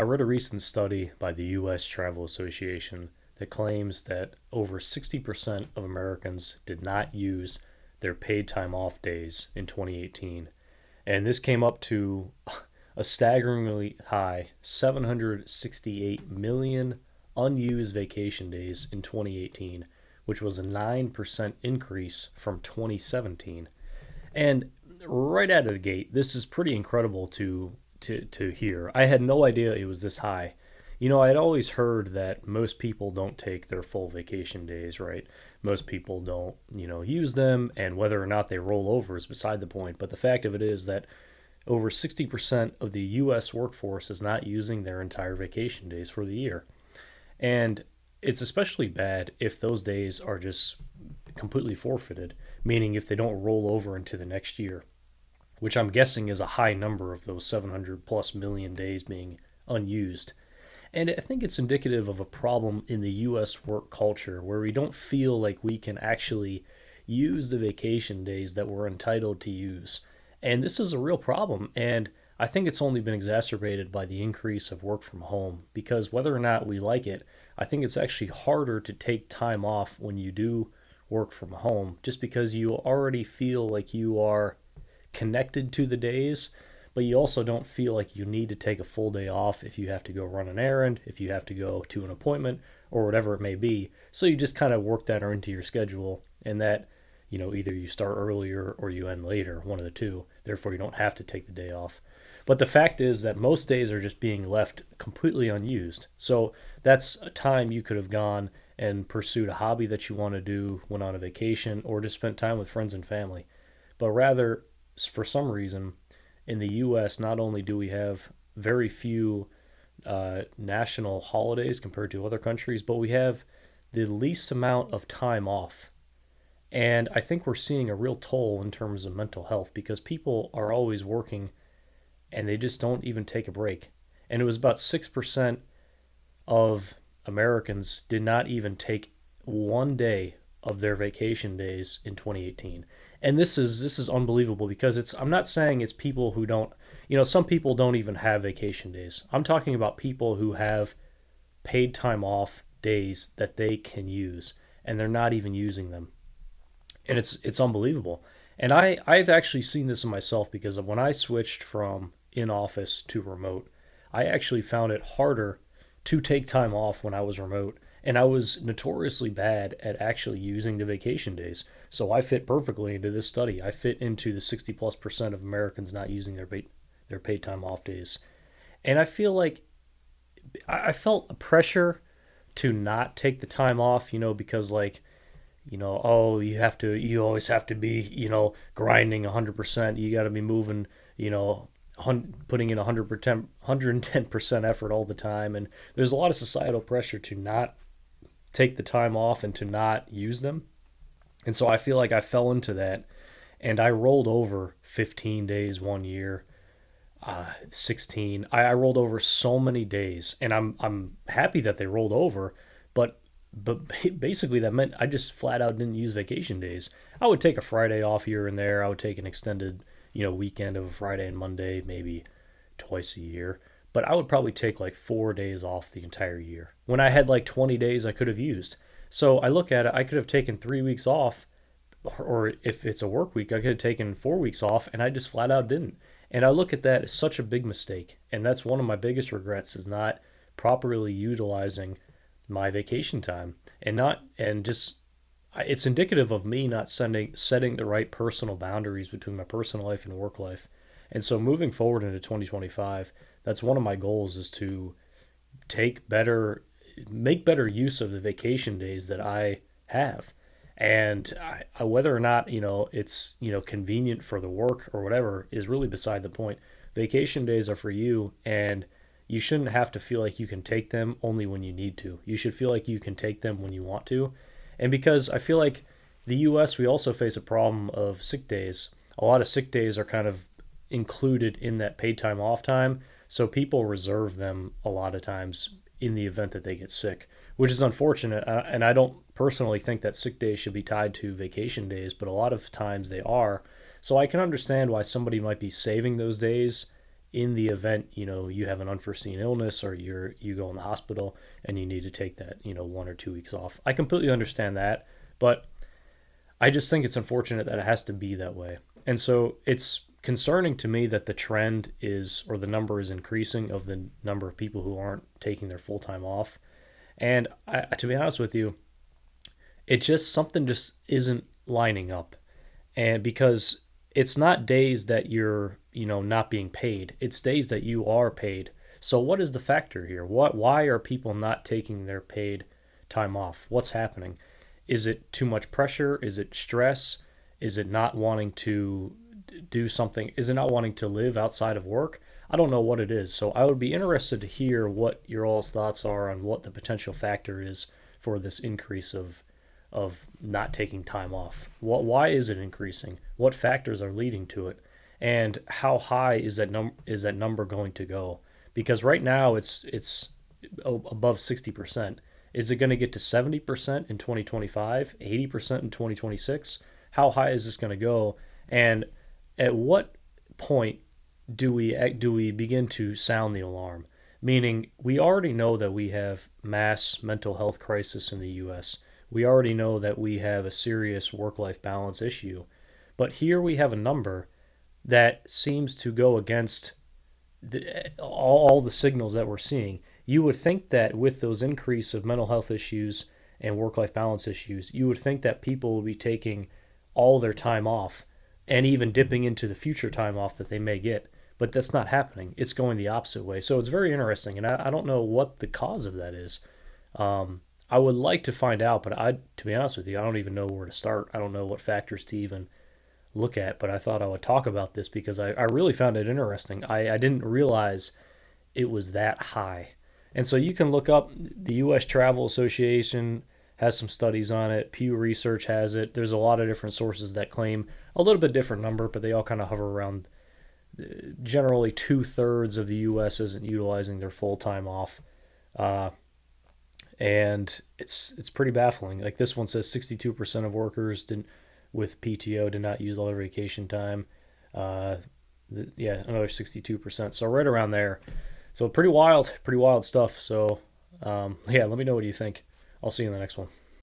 I read a recent study by the U.S. Travel Association that claims that over 60% of Americans did not use their paid time off days in 2018. And this came up to a staggeringly high 768 million unused vacation days in 2018, which was a 9% increase from 2017. And right out of the gate, this is pretty incredible to hear. I had no idea it was this high. I had always heard that most people don't take their full vacation days, right? Most people don't, use them, and whether or not they roll over is beside the point. But the fact of it is that over 60% of the US workforce is not using their entire vacation days for the year. And it's especially bad if those days are just completely forfeited, meaning if they don't roll over into the next year, which I'm guessing is a high number of those 700 plus million days being unused. And I think it's indicative of a problem in the US work culture where we don't feel like we can actually use the vacation days that we're entitled to use. And this is a real problem. And I think it's only been exacerbated by the increase of work from home because whether or not we like it, I think it's actually harder to take time off when you do work from home just because you already feel like you are connected to the days, but you also don't feel like you need to take a full day off if you have to go run an errand, if you have to go to an appointment, or whatever it may be. So you just kind of work that into your schedule, and that, either you start earlier or you end later, one of the two. Therefore, you don't have to take the day off. But the fact is that most days are just being left completely unused. So that's a time you could have gone and pursued a hobby that you want to do, went on a vacation, or just spent time with friends and family. But rather, for some reason, in the US, not only do we have very few national holidays compared to other countries, but we have the least amount of time off. And I think we're seeing a real toll in terms of mental health because people are always working and they just don't even take a break. And it was about 6% of Americans did not even take one day of their vacation days in 2018. And this is unbelievable because I'm not saying it's people who don't, some people don't even have vacation days. I'm talking about people who have paid time off days that they can use and they're not even using them. And it's unbelievable. And I've actually seen this in myself because when I switched from in office to remote, I actually found it harder to take time off when I was remote. And I was notoriously bad at actually using the vacation days. So I fit perfectly into this study. I fit into the 60 plus percent of Americans not using their paid time off days. And I feel like I felt a pressure to not take the time off, because oh, you always have to be, grinding 100%. You got to be moving, putting in 110% effort all the time. And there's a lot of societal pressure to not take the time off and to not use them. And so I feel like I fell into that and I rolled over 15 days one year, 16. I rolled over so many days and I'm happy that they rolled over, but basically that meant I just flat out didn't use vacation days. I would take a Friday off here and there. I would take an extended, weekend of a Friday and Monday, maybe twice a year. But I would probably take like 4 days off the entire year when I had like 20 days I could have used. So I look at it, I could have taken 3 weeks off, or if it's a work week, I could have taken 4 weeks off, and I just flat out didn't. And I look at that as such a big mistake. And that's one of my biggest regrets is not properly utilizing my vacation time and just it's indicative of me not setting the right personal boundaries between my personal life and work life. And so moving forward into 2025, that's one of my goals is to make better use of the vacation days that I have. And whether or not, it's, convenient for the work or whatever is really beside the point. Vacation days are for you, and you shouldn't have to feel like you can take them only when you need to. You should feel like you can take them when you want to. And because I feel like the US, we also face a problem of sick days. A lot of sick days are kind of included in that paid time off time. So people reserve them a lot of times in the event that they get sick, which is unfortunate. And I don't personally think that sick days should be tied to vacation days, but a lot of times they are. So I can understand why somebody might be saving those days in the event, you have an unforeseen illness or you go in the hospital and you need to take that, 1 or 2 weeks off. I completely understand that, but I just think it's unfortunate that it has to be that way. And so it's concerning to me that the trend is, or the number is increasing of the number of people who aren't taking their full time off. And to be honest with you, something just isn't lining up. And because it's not days that you're, not being paid, it's days that you are paid. So what is the factor here? Why are people not taking their paid time off? What's happening? Is it too much pressure? Is it stress? Is it not wanting to do something? Is it not wanting to live outside of work? I don't know what it is. So I would be interested to hear what your all's thoughts are on what the potential factor is for this increase of not taking time off. Why is it increasing? What factors are leading to it? And how high is that number going to go? Because right now it's above 60%. Is it going to get to 70% in 2025, 80% in 2026? How high is this going to go? And at what point do we begin to sound the alarm? Meaning, we already know that we have mass mental health crisis in the U.S. We already know that we have a serious work-life balance issue. But here we have a number that seems to go against all the signals that we're seeing. You would think that with those increase of mental health issues and work-life balance issues, you would think that people would be taking all their time off and even dipping into the future time off that they may get. But that's not happening. It's going the opposite way. So it's very interesting, and I don't know what the cause of that is. I would like to find out, but to be honest with you, I don't even know where to start. I don't know what factors to even look at, but I thought I would talk about this because I really found it interesting. I didn't realize it was that high. And so you can look up the U.S. Travel Association has some studies on it. Pew Research has it. There's a lot of different sources that claim a little bit different number, but they all kind of hover around generally 2/3 of the U.S. isn't utilizing their full time off. And it's pretty baffling. Like this one says 62% of workers didn't with PTO did not use all their vacation time. Uh, yeah, another 62%. So right around there. So pretty wild stuff. So yeah, let me know what you think. I'll see you in the next one.